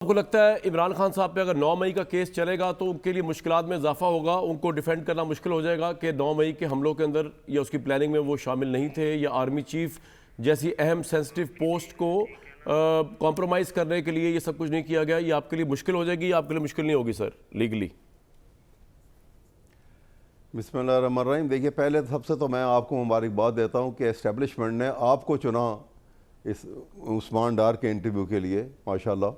आपको लगता है इमरान खान साहब पे अगर 9 मई का केस चलेगा तो उनके लिए मुश्किलात में इजाफा होगा, उनको डिफेंड करना मुश्किल हो जाएगा कि 9 मई के हमलों के अंदर या उसकी प्लानिंग में वो शामिल नहीं थे, या आर्मी चीफ जैसी अहम सेंसिटिव पोस्ट को कॉम्प्रोमाइज़ करने के लिए ये सब कुछ नहीं किया गया? ये आपके लिए मुश्किल हो जाएगी या आपके लिए मुश्किल नहीं होगी सर लीगली? बिस्मिल्लाहिर्रहमानिर्रहीम। देखिए, पहले सबसे तो मैं आपको मुबारकबाद देता हूँ कि एस्टेब्लिशमेंट ने आपको चुना इस उस्मान डार के इंटरव्यू के लिए, माशाल्लाह।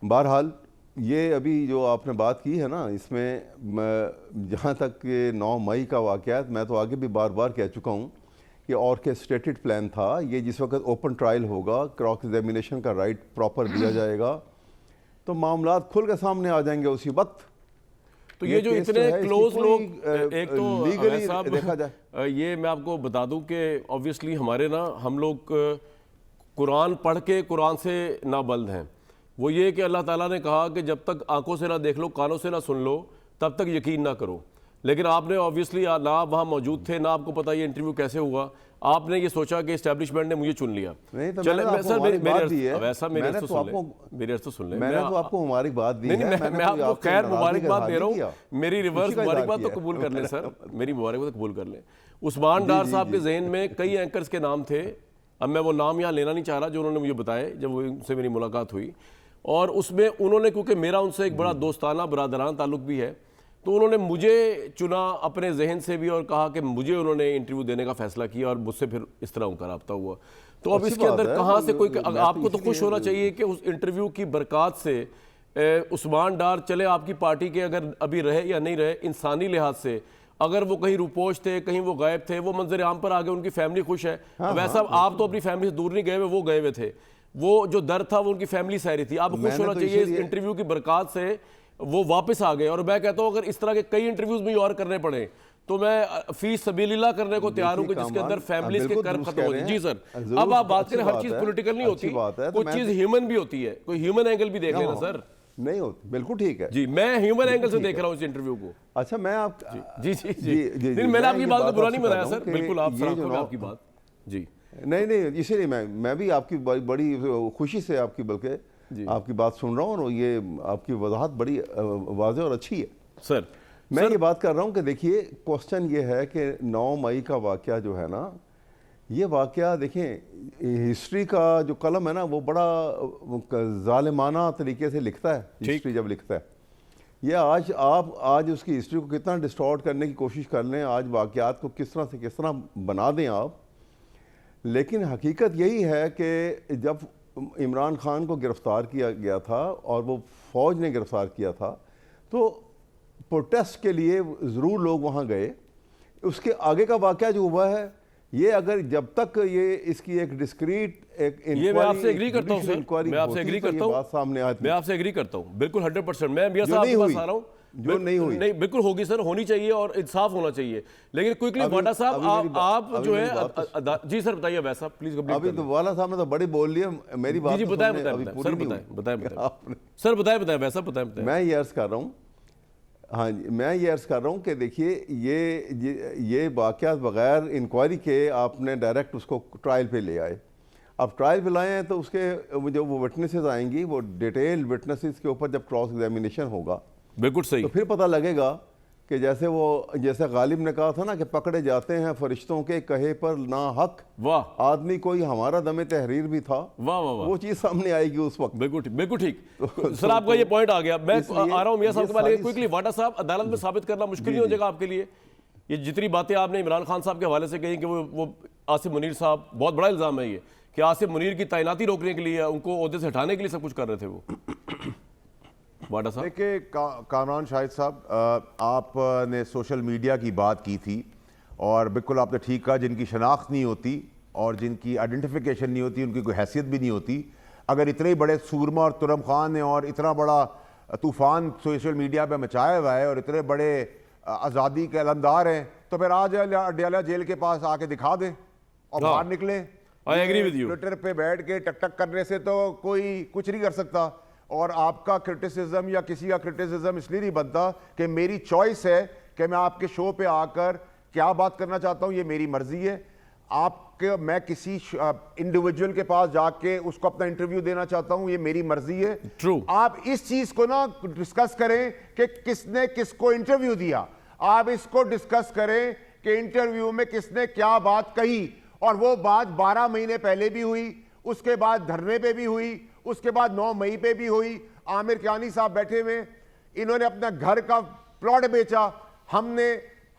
बहरहाल ये अभी जो आपने बात की है ना, इसमें जहाँ तक कि 9 मई का वाक़या, मैं तो आगे भी बार बार कह चुका हूँ कि ऑर्केस्ट्रेटेड प्लान था ये। जिस वक्त ओपन ट्रायल होगा, क्रॉस एग्जामिनेशन का राइट प्रॉपर दिया जाएगा तो मामला खुल के सामने आ जाएंगे उसी वक्त। तो ये जो इतने क्लोज लोग, एक तो लीगली साहब देखा जाए, ये मैं आपको बता दूं कि ऑब्वियसली हमारे ना हम लोग कुरान पढ़ के कुरान से नाबल्द हैं। वो ये कि अल्लाह ताला ने कहा कि जब तक आंखों से ना देख लो, कानों से ना सुन लो, तब तक यकीन ना करो। लेकिन आपने ऑब्वियसली ना आप वहाँ मौजूद थे, ना आपको पता ये इंटरव्यू कैसे हुआ। आपने ये सोचा कि एस्टैब्लिशमेंट ने मुझे चुन लिया। नहीं तो चले मैंने सर मेरी बात दी है, वैसा मेरे मैंने तो तो आपको मेरे तो सुन ले, मैंने तो आपको मुबारकबाद दी है। मैं आपको खैर मुबारकबाद दे रहा हूँ, मेरी रिवर्स मुबारकबाद तो किया। कबूल कर लें सर, मेरी मुबारकबाद तो कबूल कर लें। उस्मान डार साहब के जहन में कई एंकर्स के नाम थे, अब मैं वो नाम यहाँ लेना नहीं चाह रहा, जो उन्होंने मुझे बताए जब वो उनसे मेरी मुलाकात हुई। और उसमें उन्होंने, क्योंकि मेरा उनसे एक बड़ा दोस्ताना बरादराना ताल्लुक भी है, तो उन्होंने मुझे चुना अपने जहन से भी और कहा कि मुझे उन्होंने इंटरव्यू देने का फैसला किया और मुझसे फिर इस तरह उनका रब्ता हुआ। तो अब इसके अंदर कहाँ से कोई, आपको तो खुश होना चाहिए कि उस इंटरव्यू की बरकत से उस्मान डार चले आपकी पार्टी के अगर अभी रहे या नहीं रहे, इंसानी लिहाज से अगर वो कहीं रुपोश थे, कहीं वो गायब थे, वो मंजर आम पर आ गए, उनकी फैमिली खुश है। वैसा आप तो अपनी फैमिली से दूर नहीं गए हुए, वो गए हुए थे। वो जो दर्द था वो उनकी फैमिली सह रही थी। आप खुश होना चाहिए इस इंटरव्यू की बरकत से वो वापस आ गए। और मैं कहता हूँ अगर इस तरह के कई इंटरव्यूज में और करने पड़े तो मैं फी सबीलिल्लाह करने को तैयार हूँ कि जिसके अंदर फैमिलीज के कर्ब खत्म हो जाए। जी सर, अब आप बात करें, हर चीज पॉलिटिकल नहीं होती, कुछ चीज ह्यूमन भी होती है, कोई ह्यूमन एंगल भी देख लेना सर। नहीं होती, बिल्कुल ठीक है जी, मैं ह्यूमन एंगल से देख रहा हूँ इस इंटरव्यू को। अच्छा, मैं आप जी जी जी नहीं, मैंने आपकी बात को बुरा नहीं बनाया सर, बिल्कुल आप सराहना आपकी बात। जी नहीं, इसीलिए मैं भी आपकी बड़ी खुशी से आपकी बल्कि आपकी बात सुन रहा हूँ और ये आपकी वजाहत बड़ी वाज़ेह और अच्छी है सर। मैं ये बात कर रहा हूँ कि देखिए, क्वेश्चन ये है कि 9 मई का वाक़या जो है ना, ये वाक़या देखें, हिस्ट्री का जो कलम है ना वो बड़ा जालिमाना तरीके से लिखता है। हिस्ट्री जब लिखता है, ये आज उसकी हिस्ट्री को कितना डिस्टॉर्ट करने की कोशिश कर लें, आज वाक़यात को किस तरह बना दें आप, लेकिन हकीकत यही है कि जब इमरान खान को गिरफ़्तार किया गया था और वो फ़ौज ने गिरफ़्तार किया था तो प्रोटेस्ट के लिए ज़रूर लोग वहाँ गए। उसके आगे का वाक़या जो हुआ है, ये अगर जब तक ये इसकी एक डिस्क्रीट ये मैं आपसे एग्री करता हूँ सर, मैं आपसे एग्री करता हूँ, बात सामने आती, मैं आपसे एग्री करता हूँ बिल्कुल 100%। मैं मियां साहब के पास आ रहा हूँ, जो नहीं हुई, नहीं बिल्कुल होगी सर, होनी चाहिए और इंसाफ होना चाहिए। लेकिन क्विकली वाडा साहब आप जो है, जी सर बताइए वैसा प्लीज। अभी तो वाला साहब ने तो बड़ी बोल लिया, मेरी बात जी बताएं सर, बताएं वैसा बताएं। मैं ये अर्ज कर रहा हूँ, हाँ जी, मैं ये अर्ज़ कर रहा हूँ कि देखिए, ये वाक़यात बग़ैर इंक्वायरी के आपने डायरेक्ट उसको ट्रायल पे ले आए। अब ट्रायल पे लाए हैं तो उसके जो वो विटनेसेस आएंगी, वो डिटेल विटनेसेस के ऊपर जब क्रॉस एग्जामिनेशन होगा, बिल्कुल सही, तो फिर पता लगेगा कि जैसे गालिब ने कहा था ना कि पकड़े जाते हैं फरिश्तों के कहे पर ना हक, वाह आदमी कोई हमारा दमे तहरीर भी था, वाह वाह वाह, वो चीज़ सामने आएगी उस वक्त। बिल्कुल ठीक सर, आपका ये पॉइंट आ गया। मैं आ रहा हूँ मियां साहब के बारे में क्विकली। वाडा साहब, अदालत में साबित करना मुश्किल नहीं हो जाएगा आपके लिए? ये जितनी बातें आपने इमरान खान साहब के हवाले से कही कि वो आसिफ मुनीर साहब, बहुत बड़ा इल्ज़ाम है ये कि आसिफ मुनीर की तैनाती रोकने के लिए, उनको ओहदे से हटाने के लिए सब कुछ कर रहे थे वो। वाडा साहब देखिए, कामरान शाहिद साहब, आपने सोशल मीडिया की बात की थी और बिल्कुल आपने ठीक कहा, जिनकी शनाख्त नहीं होती और जिनकी आइडेंटिफिकेशन नहीं होती, उनकी कोई हैसियत भी नहीं होती, अगर इतने बड़े सूरमा और तुरम खान ने और इतना बड़ा तूफ़ान सोशल मीडिया पे मचाया हुआ है और इतने बड़े आज़ादी के अलमदार हैं, तो फिर आज अडयाला जेल के पास आके दिखा दें और बाहर निकलें। I agree with you. Twitter पे बैठ के टक करने से तो कोई कुछ नहीं कर सकता। और आपका क्रिटिसिज्म या किसी का क्रिटिसिज्म इसलिए नहीं बनता कि मेरी चॉइस है कि मैं आपके शो पे आकर क्या बात करना चाहता हूं, ये मेरी मर्जी है। आप मैं किसी इंडिविजुअल के पास जाके उसको अपना इंटरव्यू देना चाहता हूं, ये मेरी मर्जी है। True. आप इस चीज को ना डिस्कस करें कि किसने किसको इंटरव्यू दिया, आप इसको डिस्कस करें कि इंटरव्यू में किसने क्या बात कही, और वो बात 12 महीने पहले भी हुई, उसके बाद धरने पे भी हुई, उसके बाद 9 मई पे भी हुई। आमिर कियानी साहब बैठे हुए, इन्होंने अपना घर का प्लॉट बेचा, हमने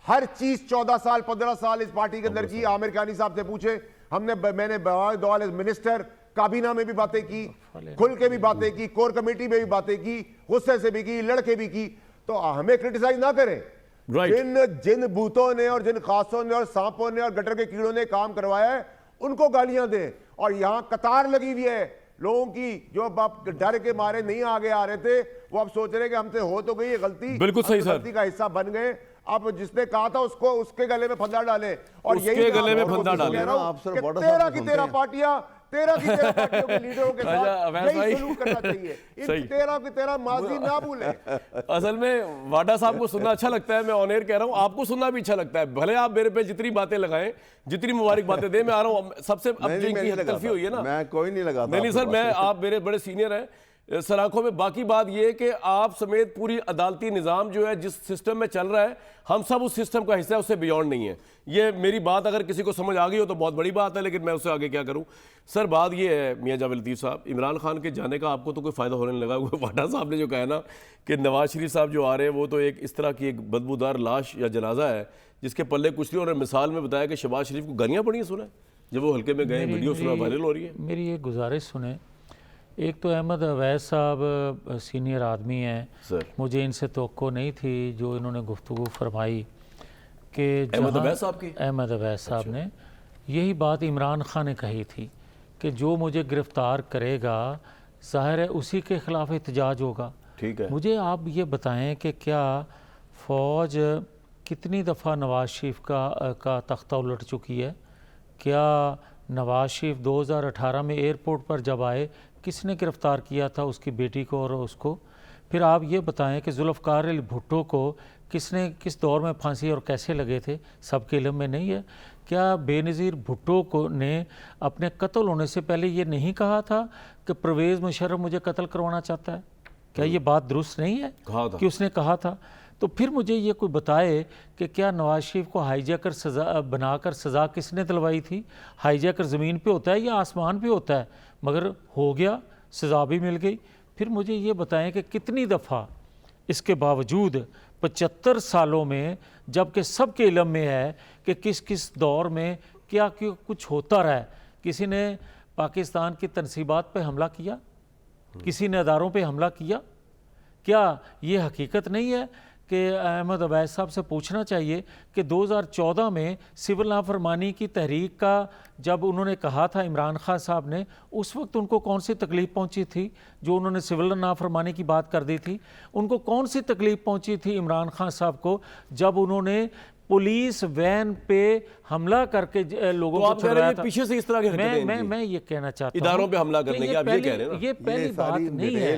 हर चीज 14 साल 15 साल इस पार्टी के अंदर की। आमिर कियानी साहब से पूछे, मैंने दौल एज मिनिस्टर काबीना में भी बातें की, खुल के भी बातें की, कोर कमेटी में भी बातें की, गुस्से से भी की, लड़के भी की। तो हमें क्रिटिसाइज ना करें। जिन भूतों ने और जिन खासों ने और सांपों ने और गटर के कीड़ों ने काम करवाया है उनको गालियां दें। और यहां कतार लगी हुई है लोगों की, जो बाप डर के मारे नहीं आगे आ रहे थे, वो अब सोच रहे हैं कि हमसे हो तो गई है गलती, बिल्कुल सही सर, गलती का हिस्सा बन गए। अब जिसने कहा था उसको उसके गले में फंदा डाले, और यही गले में फंदा डाले। तेरह की 13 पार्टियां, 13 की 13 पार्टियों के लीडरों के साथ यही सलूक करना चाहिए। इन 13 की 13 माजी ना भूलें। असल में वाडा साहब को सुनना अच्छा लगता है, मैं ऑन एयर कह रहा हूं, आपको सुनना भी अच्छा लगता है। भले आप मेरे पे जितनी बातें लगाएं, जितनी मुबारक बातें दें, मैं आ रहा हूं। सबसे अब जिनकी हतकल्फी हुई है ना, मैं कोई नहीं लगाता। नहीं सर, मैं, आप मेरे बड़े सीनियर हैं सलाखों में। बाकी बात यह कि आप समेत पूरी अदालती निज़ाम जो है जिस सिस्टम में चल रहा है, हम सब उस सिस्टम का हिस्सा है, उससे बियॉन्ड नहीं है। ये मेरी बात अगर किसी को समझ आ गई हो तो बहुत बड़ी बात है, लेकिन मैं उससे आगे क्या करूं। सर बात ये है मियां जावेद लतीफ़ साहब, इमरान खान के जाने का आपको तो कोई फ़ायदा होने नहीं लगा। वाडा साहब ने जो कहा ना कि नवाज शरीफ साहब जो आ रहे हैं वो तो एक इस तरह की एक बदबूदार लाश या जनाजा है जिसके पल्ले कुछ नहीं। और मिसाल में बताया कि शहबाज शरीफ को गालियाँ पड़ी सुना जब वो हल्के में गए, वीडियो सुना वायरल हो रही है। मेरी एक गुजारिश सुने। एक तो अहमद अवैस साहब सीनियर आदमी हैं सर, मुझे इनसे तवक्को नहीं थी जो इन्होंने गुफ्तगू फरमाई कि अहमद अवैस साहब ने यही बात इमरान खान ने कही थी कि जो मुझे गिरफ्तार करेगा ज़ाहिर है उसी के ख़िलाफ़ एहतजाज होगा। ठीक है, मुझे आप ये बताएं कि क्या फ़ौज कितनी दफ़ा नवाज शरीफ का तख्ता उलट चुकी है? क्या नवाज शरीफ 2018 में एयरपोर्ट पर जब आए किसने गिरफ़्तार किया था उसकी बेटी को और उसको? फिर आप ये बताएं कि जुल्फ़िकार अली भुट्टो को किसने किस दौर में फांसी और कैसे लगे थे, सबके इल्म में नहीं है? क्या बेनज़ीर भुट्टो को ने अपने कत्ल होने से पहले ये नहीं कहा था कि परवेज़ मुशर्रफ मुझे कत्ल करवाना चाहता है? क्या ये बात दुरुस्त नहीं है कि उसने कहा था? तो फिर मुझे ये कोई बताए कि क्या नवाज शरीफ को हाईजैकर सज़ा बनाकर सज़ा किसने दिलवाई थी? हाईजैकर ज़मीन पे होता है या आसमान पे होता है? मगर हो गया, सज़ा भी मिल गई। फिर मुझे ये बताएं कि कितनी दफ़ा इसके बावजूद 75 सालों में, जबकि सबके इल्म में है कि किस किस दौर में क्या क्यों कुछ होता रहा है, किसी ने पाकिस्तान की तनसीबात पे हमला किया, किसी ने अदारों पे हमला किया? क्या ये हकीकत नहीं है कि अहमद अवैस साहब से पूछना चाहिए कि 2014 में सिविल नाफरमानी की तहरीक का जब उन्होंने कहा था इमरान खान साहब ने, उस वक्त उनको कौन सी तकलीफ़ पहुंची थी जो उन्होंने सिविल नाफरमानी की बात कर दी थी? उनको कौन सी तकलीफ़ पहुंची थी इमरान खान साहब को जब उन्होंने पुलिस वैन पे हमला करके लोगों को छुड़ाया था? पीछे से इस तरह के मैं ये कहना चाहता हूँ इदारों पे हमला करने की आप ये कह रहे हैं ना, ये पहली बात नहीं है।